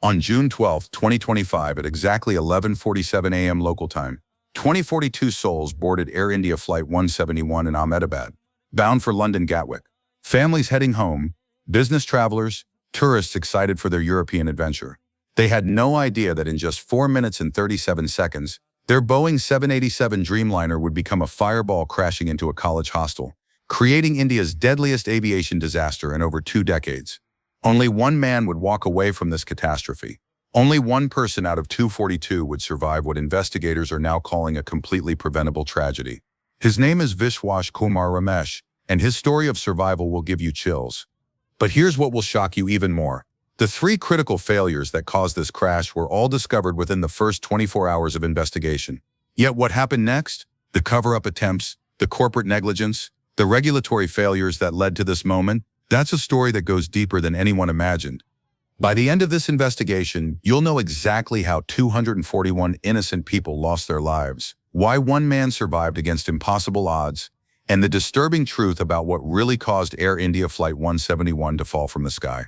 On June 12, 2025, at exactly 11:47 a.m. local time, 2042 souls boarded Air India Flight 171 in Ahmedabad, bound for London Gatwick. Families heading home, business travelers, tourists excited for their European adventure. They had no idea that in just 4 minutes and 37 seconds, their Boeing 787 Dreamliner would become a fireball crashing into a college hostel, creating India's deadliest aviation disaster in over 2 decades. Only one man would walk away from this catastrophe. Only one person out of 242 would survive what investigators are now calling a completely preventable tragedy. His name is Vishwash Kumar Ramesh, and his story of survival will give you chills. But here's what will shock you even more. The 3 critical failures that caused this crash were all discovered within the first 24 hours of investigation. Yet what happened next? The cover-up attempts, the corporate negligence, the regulatory failures that led to this moment, that's a story that goes deeper than anyone imagined. By the end of this investigation, you'll know exactly how 241 innocent people lost their lives, why one man survived against impossible odds, and the disturbing truth about what really caused Air India Flight 171 to fall from the sky.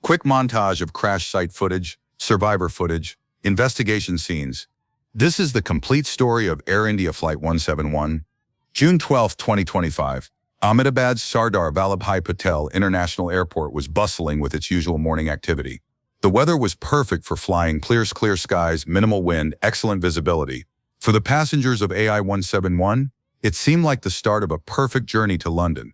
Quick montage of crash site footage, survivor footage, investigation scenes. This is the complete story of Air India Flight 171. June 12, 2025. Ahmedabad's Sardar Vallabhbhai Patel International Airport was bustling with its usual morning activity. The weather was perfect for flying, clear skies, minimal wind, excellent visibility. For the passengers of AI-171, it seemed like the start of a perfect journey to London.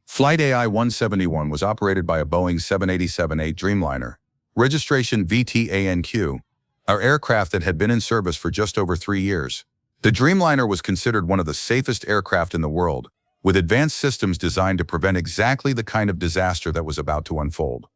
Flight AI-171 was operated by a Boeing 787-8 Dreamliner, registration VTANQ, our aircraft that had been in service for just over 3 years. The Dreamliner was considered one of the safest aircraft in the world, with advanced systems designed to prevent exactly the kind of disaster that was about to unfold.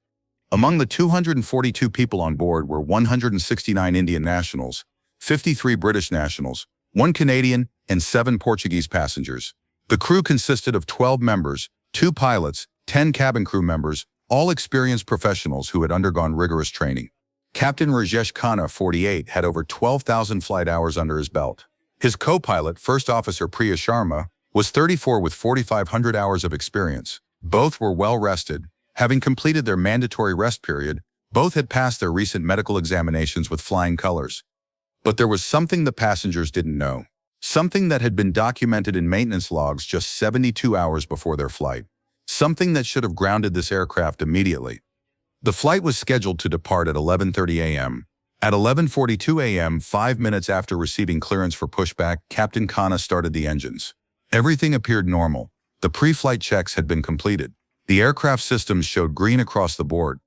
Among the 242 people on board were 169 Indian nationals, 53 British nationals, 1 Canadian, and 7 Portuguese passengers. The crew consisted of 12 members, 2 pilots, 10 cabin crew members, all experienced professionals who had undergone rigorous training. Captain Rajesh Khanna, 48, had over 12,000 flight hours under his belt. His co-pilot, First Officer Priya Sharma, was 34 with 4,500 hours of experience. Both were well-rested. Having completed their mandatory rest period, both had passed their recent medical examinations with flying colors. But there was something the passengers didn't know. Something that had been documented in maintenance logs just 72 hours before their flight. Something that should have grounded this aircraft immediately. The flight was scheduled to depart at 11:30 a.m. At 11:42 a.m., 5 minutes after receiving clearance for pushback, Captain Khanna started the engines. Everything appeared normal. The pre-flight checks had been completed. The aircraft systems showed green across the board.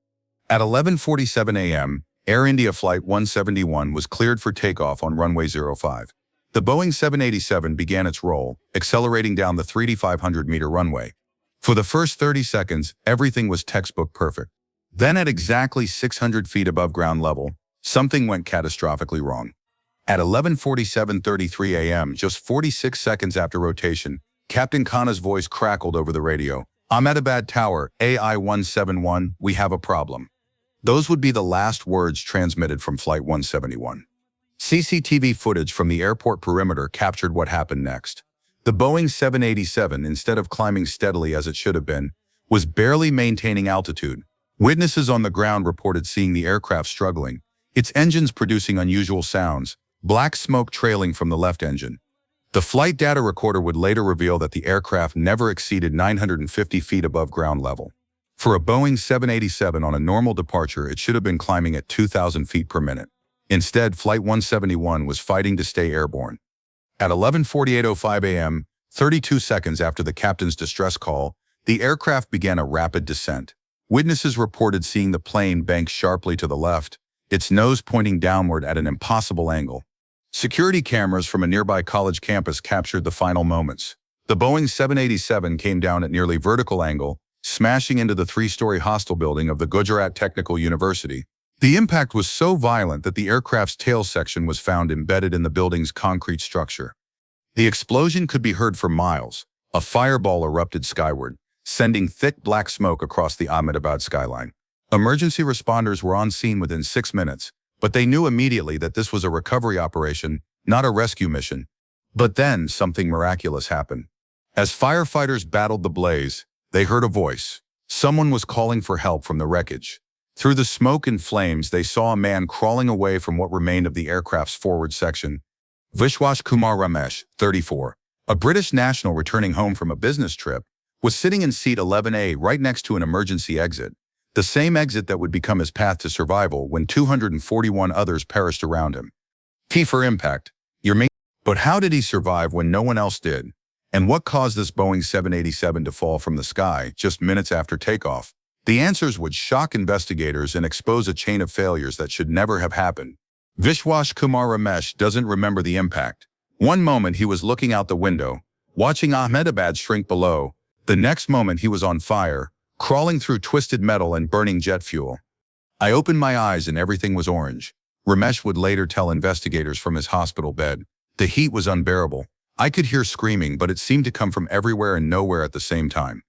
At 11:47 a.m., Air India Flight 171 was cleared for takeoff on runway 05. The Boeing 787 began its roll, accelerating down the 3,500-meter runway. For the first 30 seconds, everything was textbook perfect. Then at exactly 600 feet above ground level, something went catastrophically wrong. At 11:47:33 a.m., just 46 seconds after rotation, Captain Khanna's voice crackled over the radio. Ahmedabad Tower, AI-171, we have a problem. Those would be the last words transmitted from Flight 171. CCTV footage from the airport perimeter captured what happened next. The Boeing 787, instead of climbing steadily as it should have been, was barely maintaining altitude. Witnesses on the ground reported seeing the aircraft struggling, its engines producing unusual sounds, black smoke trailing from the left engine. The flight data recorder would later reveal that the aircraft never exceeded 950 feet above ground level. For a Boeing 787 on a normal departure, it should have been climbing at 2,000 feet per minute. Instead, Flight 171 was fighting to stay airborne. At 11:48:05 a.m., 32 seconds after the captain's distress call, the aircraft began a rapid descent. Witnesses reported seeing the plane bank sharply to the left, its nose pointing downward at an impossible angle. Security cameras from a nearby college campus captured the final moments. The Boeing 787 came down at nearly vertical angle, smashing into the 3-story hostel building of the Gujarat Technical University. The impact was so violent that the aircraft's tail section was found embedded in the building's concrete structure. The explosion could be heard for miles. A fireball erupted skyward, sending thick black smoke across the Ahmedabad skyline. Emergency responders were on scene within 6 minutes, but they knew immediately that this was a recovery operation, not a rescue mission. But then something miraculous happened. As firefighters battled the blaze, they heard a voice. Someone was calling for help from the wreckage. Through the smoke and flames, they saw a man crawling away from what remained of the aircraft's forward section. Vishwash Kumar Ramesh, 34, a British national returning home from a business trip, was sitting in seat 11A right next to an emergency exit, the same exit that would become his path to survival when 241 others perished around him. T for impact. But how did he survive when no one else did? And what caused this Boeing 787 to fall from the sky just minutes after takeoff? The answers would shock investigators and expose a chain of failures that should never have happened. Vishwash Kumar Ramesh doesn't remember the impact. One moment he was looking out the window, watching Ahmedabad shrink below. The next moment he was on fire, crawling through twisted metal and burning jet fuel. I opened my eyes and everything was orange. Ramesh would later tell investigators from his hospital bed. The heat was unbearable. I could hear screaming, but it seemed to come from everywhere and nowhere at the same time.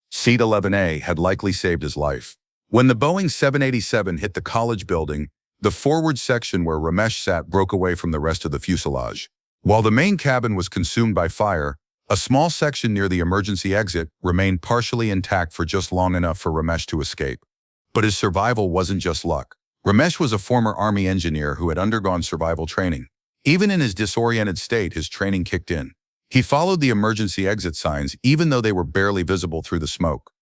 Seat 11A had likely saved his life. When the Boeing 787 hit the college building, the forward section where Ramesh sat broke away from the rest of the fuselage. While the main cabin was consumed by fire, a small section near the emergency exit remained partially intact for just long enough for Ramesh to escape. But his survival wasn't just luck. Ramesh was a former Army engineer who had undergone survival training. Even in his disoriented state, his training kicked in. He followed the emergency exit signs even though they were barely visible through the smoke.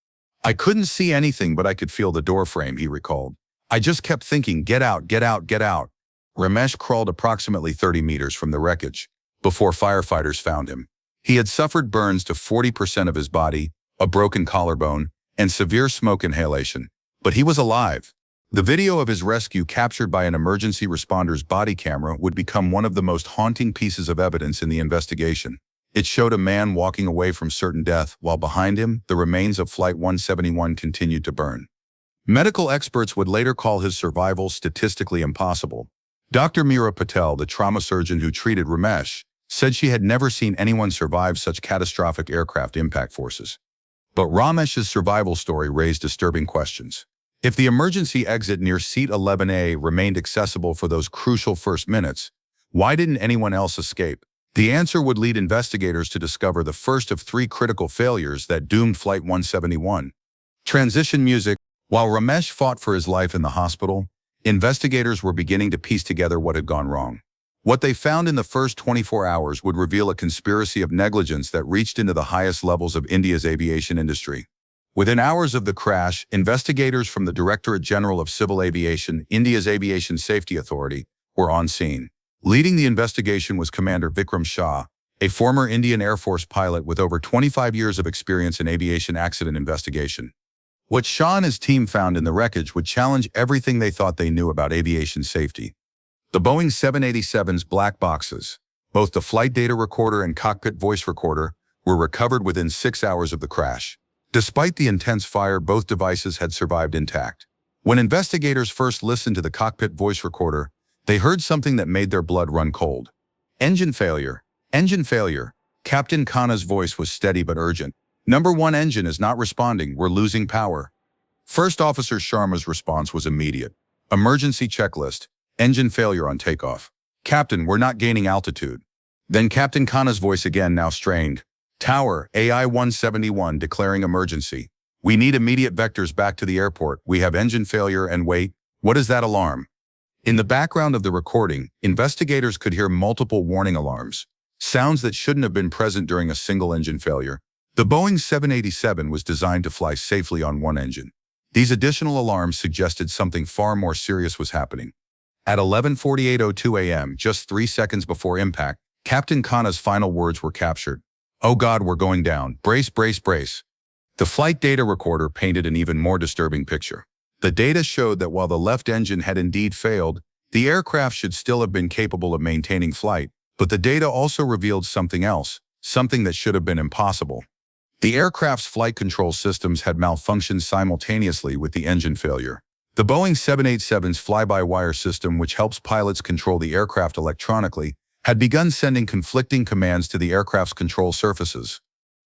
I couldn't see anything, but I could feel the door frame, he recalled. I just kept thinking, get out, get out, get out. Ramesh crawled approximately 30 meters from the wreckage before firefighters found him. He had suffered burns to 40% of his body, a broken collarbone, and severe smoke inhalation. But he was alive. The video of his rescue, captured by an emergency responder's body camera, would become one of the most haunting pieces of evidence in the investigation. It showed a man walking away from certain death, while behind him, the remains of Flight 171 continued to burn. Medical experts would later call his survival statistically impossible. Dr. Meera Patel, the trauma surgeon who treated Ramesh, said she had never seen anyone survive such catastrophic aircraft impact forces. But Ramesh's survival story raised disturbing questions. If the emergency exit near seat 11A remained accessible for those crucial first minutes, why didn't anyone else escape? The answer would lead investigators to discover the first of 3 critical failures that doomed Flight 171. Transition music. While Ramesh fought for his life in the hospital, investigators were beginning to piece together what had gone wrong. What they found in the first 24 hours would reveal a conspiracy of negligence that reached into the highest levels of India's aviation industry. Within hours of the crash, investigators from the Directorate General of Civil Aviation, India's Aviation Safety Authority, were on scene. Leading the investigation was Commander Vikram Shah, a former Indian Air Force pilot with over 25 years of experience in aviation accident investigation. What Shah and his team found in the wreckage would challenge everything they thought they knew about aviation safety. The Boeing 787's black boxes, both the flight data recorder and cockpit voice recorder, were recovered within 6 hours of the crash. Despite the intense fire, both devices had survived intact. When investigators first listened to the cockpit voice recorder, they heard something that made their blood run cold. Engine failure. Engine failure. Captain Khanna's voice was steady but urgent. Number 1 engine is not responding. We're losing power. First Officer Sharma's response was immediate. Emergency checklist. Engine failure on takeoff. Captain, we're not gaining altitude. Then Captain Khanna's voice again, now strained. Tower, AI 171 declaring emergency. We need immediate vectors back to the airport. We have engine failure and wait. What is that alarm? In the background of the recording, investigators could hear multiple warning alarms, sounds that shouldn't have been present during a single engine failure. The Boeing 787 was designed to fly safely on one engine. These additional alarms suggested something far more serious was happening. At 11:48:02 a.m., just 3 seconds before impact, Captain Khanna's final words were captured. "Oh God, we're going down. Brace, brace, brace." The flight data recorder painted an even more disturbing picture. The data showed that while the left engine had indeed failed, the aircraft should still have been capable of maintaining flight. But the data also revealed something else, something that should have been impossible. The aircraft's flight control systems had malfunctioned simultaneously with the engine failure. The Boeing 787's fly-by-wire system, which helps pilots control the aircraft electronically, had begun sending conflicting commands to the aircraft's control surfaces.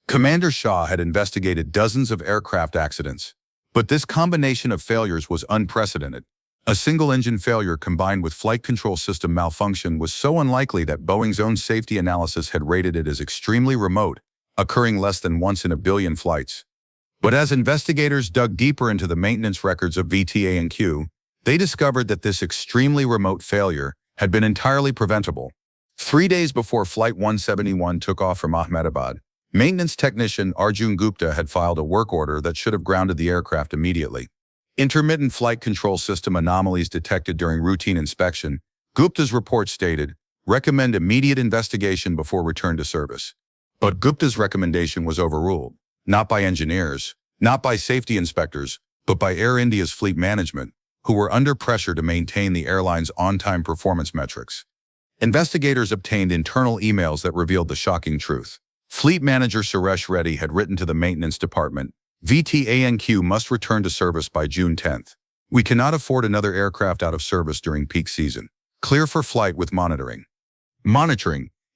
Commander Shah had investigated dozens of aircraft accidents, but this combination of failures was unprecedented. A single engine failure combined with flight control system malfunction was so unlikely that Boeing's own safety analysis had rated it as extremely remote, occurring less than once in a billion flights. But as investigators dug deeper into the maintenance records of VTA&Q, they discovered that this extremely remote failure had been entirely preventable. 3 days before Flight 171 took off from Ahmedabad, maintenance technician Arjun Gupta had filed a work order that should have grounded the aircraft immediately. Intermittent flight control system anomalies detected during routine inspection, Gupta's report stated, recommend immediate investigation before return to service. But Gupta's recommendation was overruled, not by engineers, not by safety inspectors, but by Air India's fleet management, who were under pressure to maintain the airline's on-time performance metrics. Investigators obtained internal emails that revealed the shocking truth. Fleet manager Suresh Reddy had written to the maintenance department, VTA&Q must return to service by June 10th. We cannot afford another aircraft out of service during peak season. Clear for flight with monitoring.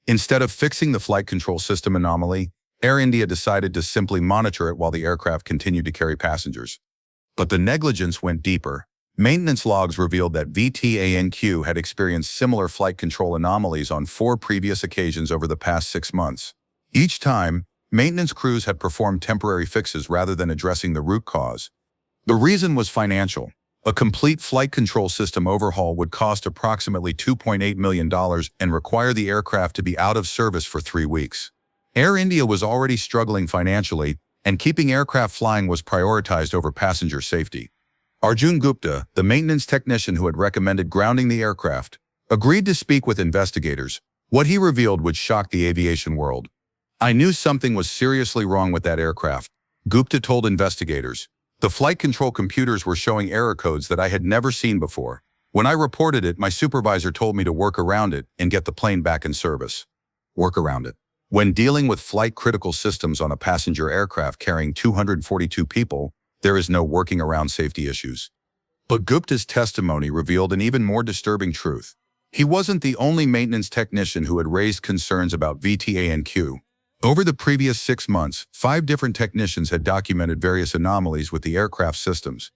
Instead of fixing the flight control system anomaly, Air India decided to simply monitor it while the aircraft continued to carry passengers. But the negligence went deeper. Maintenance logs revealed that VTA&Q had experienced similar flight control anomalies on 4 previous occasions over the past 6 months. Each time, maintenance crews had performed temporary fixes rather than addressing the root cause. The reason was financial. A complete flight control system overhaul would cost approximately $2.8 million and require the aircraft to be out of service for 3 weeks. Air India was already struggling financially, and keeping aircraft flying was prioritized over passenger safety. Arjun Gupta, the maintenance technician who had recommended grounding the aircraft, agreed to speak with investigators. What he revealed would shock the aviation world. I knew something was seriously wrong with that aircraft, Gupta told investigators. The flight control computers were showing error codes that I had never seen before. When I reported it, my supervisor told me to work around it and get the plane back in service. Work around it. When dealing with flight-critical systems on a passenger aircraft carrying 242 people, there is no working around safety issues. But Gupta's testimony revealed an even more disturbing truth. He wasn't the only maintenance technician who had raised concerns about VTA&Q. Over the previous 6 months, 5 different technicians had documented various anomalies with the aircraft systems.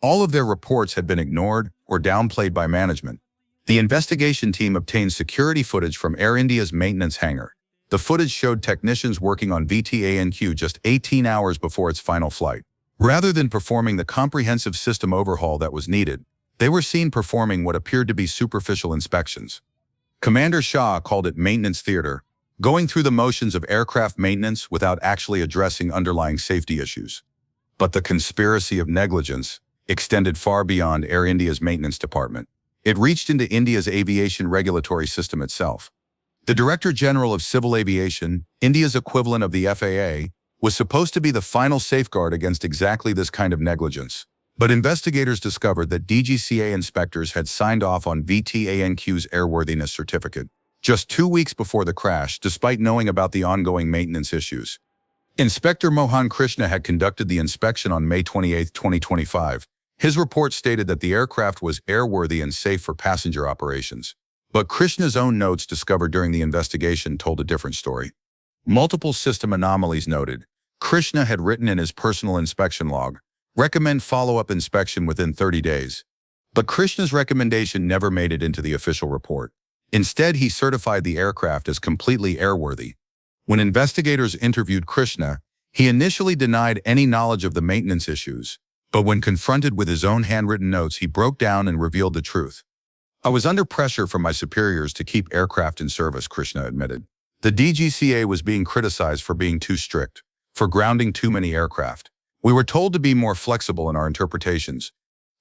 All of their reports had been ignored or downplayed by management. The investigation team obtained security footage from Air India's maintenance hangar. The footage showed technicians working on VTA&Q just 18 hours before its final flight. Rather than performing the comprehensive system overhaul that was needed, they were seen performing what appeared to be superficial inspections. Commander Shah called it maintenance theater, going through the motions of aircraft maintenance without actually addressing underlying safety issues. But the conspiracy of negligence extended far beyond Air India's maintenance department. It reached into India's aviation regulatory system itself. The Director General of Civil Aviation, India's equivalent of the FAA, was supposed to be the final safeguard against exactly this kind of negligence. But investigators discovered that DGCA inspectors had signed off on VTA&Q's airworthiness certificate just 2 weeks before the crash, despite knowing about the ongoing maintenance issues. Inspector Mohan Krishna had conducted the inspection on May 28, 2025. His report stated that the aircraft was airworthy and safe for passenger operations. But Krishna's own notes discovered during the investigation told a different story. Multiple system anomalies noted. Krishna had written in his personal inspection log, recommend follow-up inspection within 30 days. But Krishna's recommendation never made it into the official report. Instead, he certified the aircraft as completely airworthy. When investigators interviewed Krishna, he initially denied any knowledge of the maintenance issues, but when confronted with his own handwritten notes, he broke down and revealed the truth. I was under pressure from my superiors to keep aircraft in service, Krishna admitted. The DGCA was being criticized for being too strict, for grounding too many aircraft. We were told to be more flexible in our interpretations.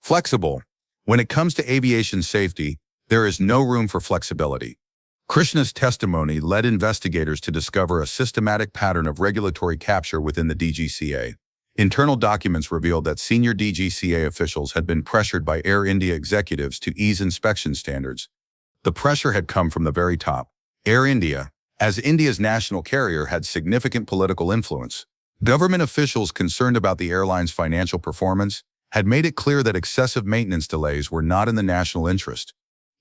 Flexible. When it comes to aviation safety, there is no room for flexibility. Krishna's testimony led investigators to discover a systematic pattern of regulatory capture within the DGCA. Internal documents revealed that senior DGCA officials had been pressured by Air India executives to ease inspection standards. The pressure had come from the very top. Air India, as India's national carrier, had significant political influence. Government officials concerned about the airline's financial performance had made it clear that excessive maintenance delays were not in the national interest.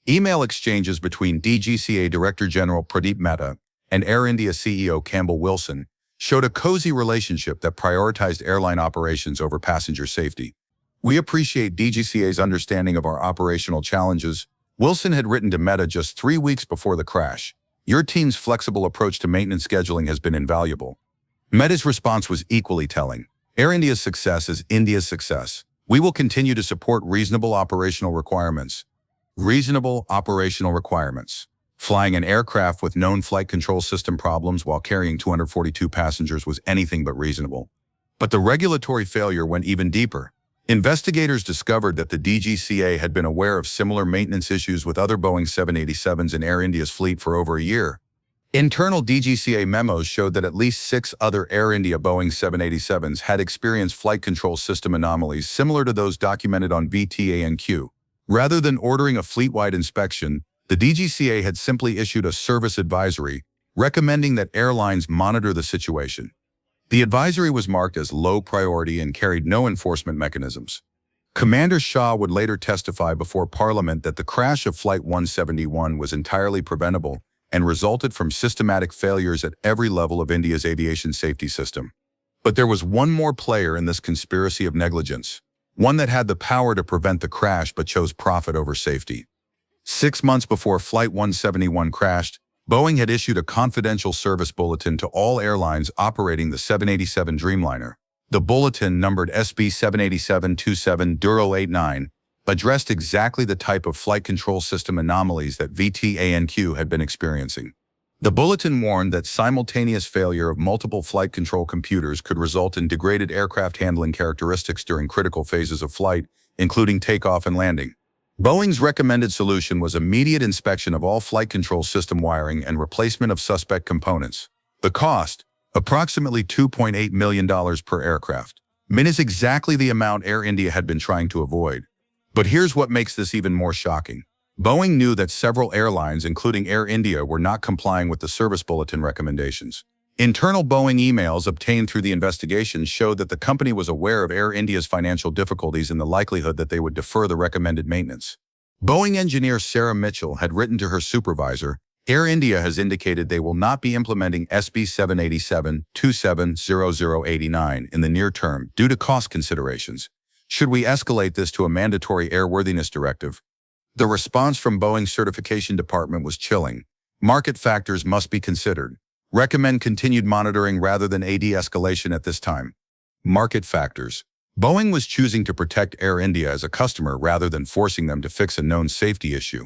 Email exchanges between DGCA Director General Pradeep Mehta and Air India CEO Campbell Wilson showed a cozy relationship that prioritized airline operations over passenger safety. We appreciate DGCA's understanding of our operational challenges, Wilson had written to Mehta just 3 weeks before the crash. Your team's flexible approach to maintenance scheduling has been invaluable. Mehta's response was equally telling. Air India's success is India's success. We will continue to support reasonable operational requirements. Reasonable operational requirements. Flying an aircraft with known flight control system problems while carrying 242 passengers was anything but reasonable. But the regulatory failure went even deeper. Investigators discovered that the DGCA had been aware of similar maintenance issues with other Boeing 787s in Air India's fleet for over a year. Internal DGCA memos showed that at least 6 other Air India Boeing 787s had experienced flight control system anomalies similar to those documented on VTANQ. Rather than ordering a fleet-wide inspection, the DGCA had simply issued a service advisory recommending that airlines monitor the situation. The advisory was marked as low priority and carried no enforcement mechanisms. Commander Shah would later testify before Parliament that the crash of Flight 171 was entirely preventable and resulted from systematic failures at every level of India's aviation safety system. But there was one more player in this conspiracy of negligence, one that had the power to prevent the crash but chose profit over safety. 6 months before Flight 171 crashed, Boeing had issued a confidential service bulletin to all airlines operating the 787 Dreamliner. The bulletin, numbered SB 787-27-89, addressed exactly the type of flight control system anomalies that VTANQ had been experiencing. The bulletin warned that simultaneous failure of multiple flight control computers could result in degraded aircraft handling characteristics during critical phases of flight, including takeoff and landing. Boeing's recommended solution was immediate inspection of all flight control system wiring and replacement of suspect components. The cost, approximately $2.8 million per aircraft, is exactly the amount Air India had been trying to avoid. But here's what makes this even more shocking. Boeing knew that several airlines, including Air India, were not complying with the service bulletin recommendations. Internal Boeing emails obtained through the investigation showed that the company was aware of Air India's financial difficulties and the likelihood that they would defer the recommended maintenance. Boeing engineer Sarah Mitchell had written to her supervisor, Air India has indicated they will not be implementing SB 787-270089 in the near term due to cost considerations. Should we escalate this to a mandatory airworthiness directive? The response from Boeing's certification department was chilling. Market factors must be considered. Recommend continued monitoring rather than AD escalation at this time. Market factors. Boeing was choosing to protect Air India as a customer rather than forcing them to fix a known safety issue.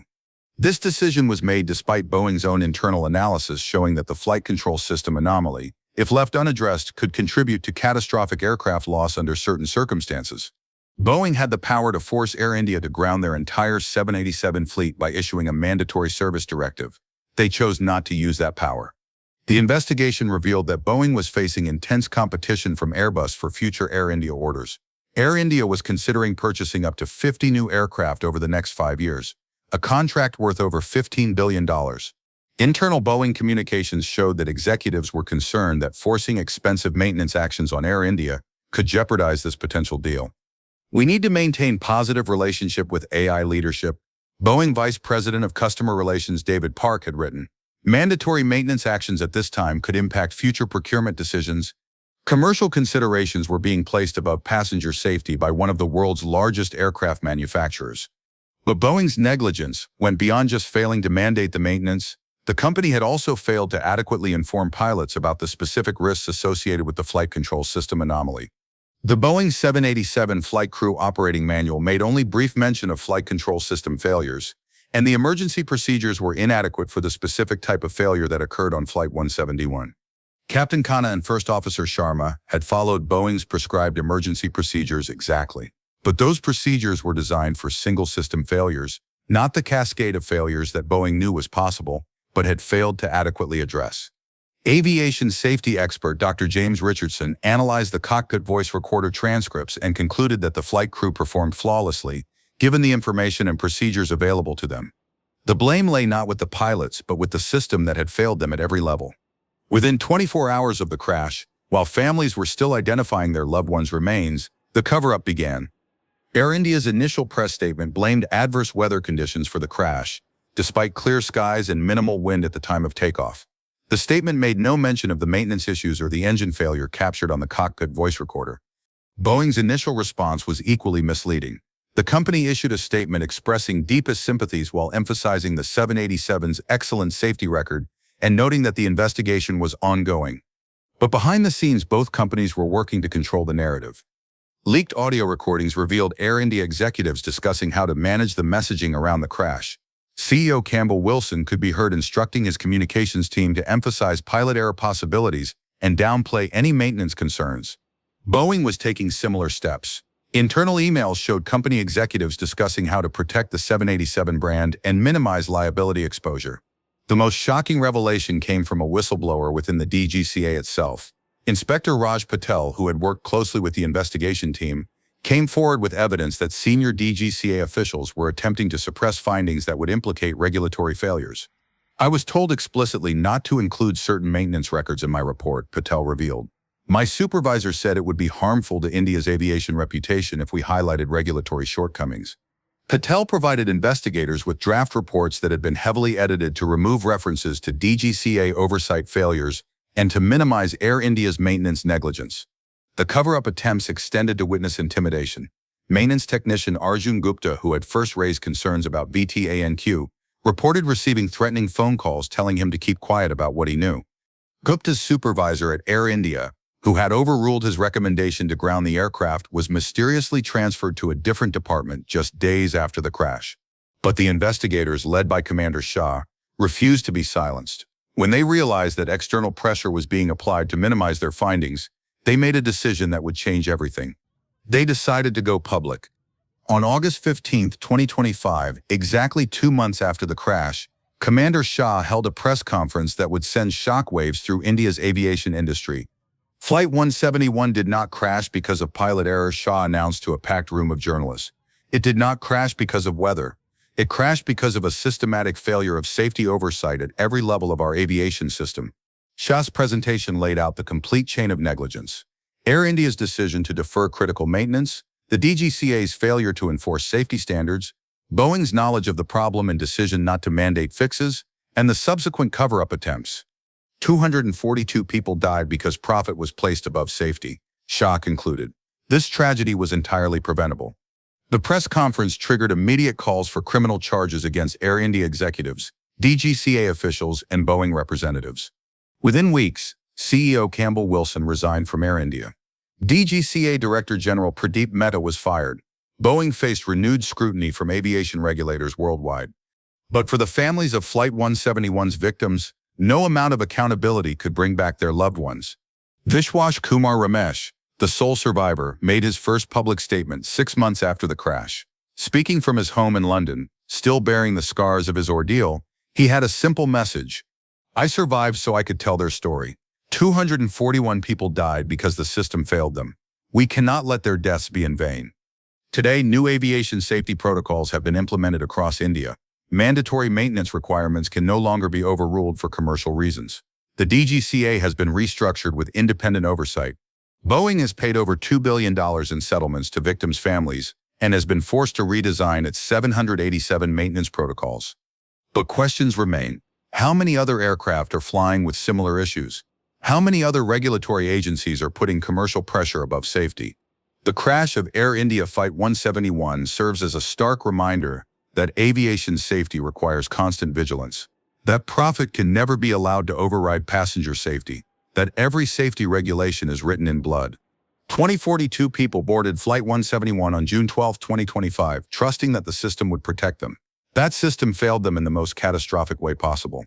This decision was made despite Boeing's own internal analysis showing that the flight control system anomaly, if left unaddressed, could contribute to catastrophic aircraft loss under certain circumstances. Boeing had the power to force Air India to ground their entire 787 fleet by issuing a mandatory service directive. They chose not to use that power. The investigation revealed that Boeing was facing intense competition from Airbus for future Air India orders. Air India was considering purchasing up to 50 new aircraft over the next 5 years, a contract worth over $15 billion. Internal Boeing communications showed that executives were concerned that forcing expensive maintenance actions on Air India could jeopardize this potential deal. We need to maintain positive relationship with AI leadership, Boeing Vice President of Customer Relations David Park had written. Mandatory maintenance actions at this time could impact future procurement decisions. Commercial considerations were being placed above passenger safety by one of the world's largest aircraft manufacturers. But Boeing's negligence went beyond just failing to mandate the maintenance. The company had also failed to adequately inform pilots about the specific risks associated with the flight control system anomaly. The Boeing 787 Flight Crew Operating Manual made only brief mention of flight control system failures, and the emergency procedures were inadequate for the specific type of failure that occurred on Flight 171. Captain Khanna and First Officer Sharma had followed Boeing's prescribed emergency procedures exactly. But those procedures were designed for single system failures, not the cascade of failures that Boeing knew was possible, but had failed to adequately address. Aviation safety expert Dr. James Richardson analyzed the cockpit voice recorder transcripts and concluded that the flight crew performed flawlessly, given the information and procedures available to them. The blame lay not with the pilots, but with the system that had failed them at every level. Within 24 hours of the crash, while families were still identifying their loved ones' remains, the cover-up began. Air India's initial press statement blamed adverse weather conditions for the crash, despite clear skies and minimal wind at the time of takeoff. The statement made no mention of the maintenance issues or the engine failure captured on the cockpit voice recorder. Boeing's initial response was equally misleading. The company issued a statement expressing deepest sympathies while emphasizing the 787's excellent safety record and noting that the investigation was ongoing. But behind the scenes, both companies were working to control the narrative. Leaked audio recordings revealed Air India executives discussing how to manage the messaging around the crash. CEO Campbell Wilson could be heard instructing his communications team to emphasize pilot error possibilities and downplay any maintenance concerns. Boeing was taking similar steps. Internal emails showed company executives discussing how to protect the 787 brand and minimize liability exposure. The most shocking revelation came from a whistleblower within the DGCA itself. Inspector Raj Patel, who had worked closely with the investigation team, came forward with evidence that senior DGCA officials were attempting to suppress findings that would implicate regulatory failures. "I was told explicitly not to include certain maintenance records in my report," Patel revealed. "My supervisor said it would be harmful to India's aviation reputation if we highlighted regulatory shortcomings." Patel provided investigators with draft reports that had been heavily edited to remove references to DGCA oversight failures and to minimize Air India's maintenance negligence. The cover-up attempts extended to witness intimidation. Maintenance technician Arjun Gupta, who had first raised concerns about VTANQ, reported receiving threatening phone calls telling him to keep quiet about what he knew. Gupta's supervisor at Air India, who had overruled his recommendation to ground the aircraft, was mysteriously transferred to a different department just days after the crash. But the investigators, led by Commander Shah, refused to be silenced. When they realized that external pressure was being applied to minimize their findings, they made a decision that would change everything. They decided to go public. On August 15, 2025, exactly 2 months after the crash, Commander Shah held a press conference that would send shockwaves through India's aviation industry. Flight 171 did not crash because of pilot error, Shah announced to a packed room of journalists. It did not crash because of weather. It crashed because of a systematic failure of safety oversight at every level of our aviation system. Shah's presentation laid out the complete chain of negligence. Air India's decision to defer critical maintenance, the DGCA's failure to enforce safety standards, Boeing's knowledge of the problem and decision not to mandate fixes, and the subsequent cover-up attempts. 242 people died because profit was placed above safety, Shah concluded. This tragedy was entirely preventable. The press conference triggered immediate calls for criminal charges against Air India executives, DGCA officials, and Boeing representatives. Within weeks, CEO Campbell Wilson resigned from Air India. DGCA Director General Pradeep Mehta was fired. Boeing faced renewed scrutiny from aviation regulators worldwide. But for the families of Flight 171's victims, no amount of accountability could bring back their loved ones. Vishwash Kumar Ramesh, the sole survivor, made his first public statement 6 months after the crash. Speaking from his home in London, still bearing the scars of his ordeal, he had a simple message. "I survived so I could tell their story. 241 people died because the system failed them. We cannot let their deaths be in vain." Today, new aviation safety protocols have been implemented across India. Mandatory maintenance requirements can no longer be overruled for commercial reasons. The DGCA has been restructured with independent oversight. Boeing has paid over $2 billion in settlements to victims' families and has been forced to redesign its 787 maintenance protocols. But questions remain. How many other aircraft are flying with similar issues? How many other regulatory agencies are putting commercial pressure above safety? The crash of Air India Flight 171 serves as a stark reminder that aviation safety requires constant vigilance, that profit can never be allowed to override passenger safety, that every safety regulation is written in blood. 2042 people boarded Flight 171 on June 12, 2025, trusting that the system would protect them. That system failed them in the most catastrophic way possible.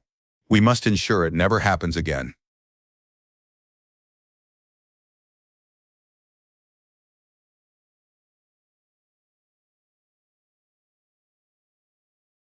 We must ensure it never happens again.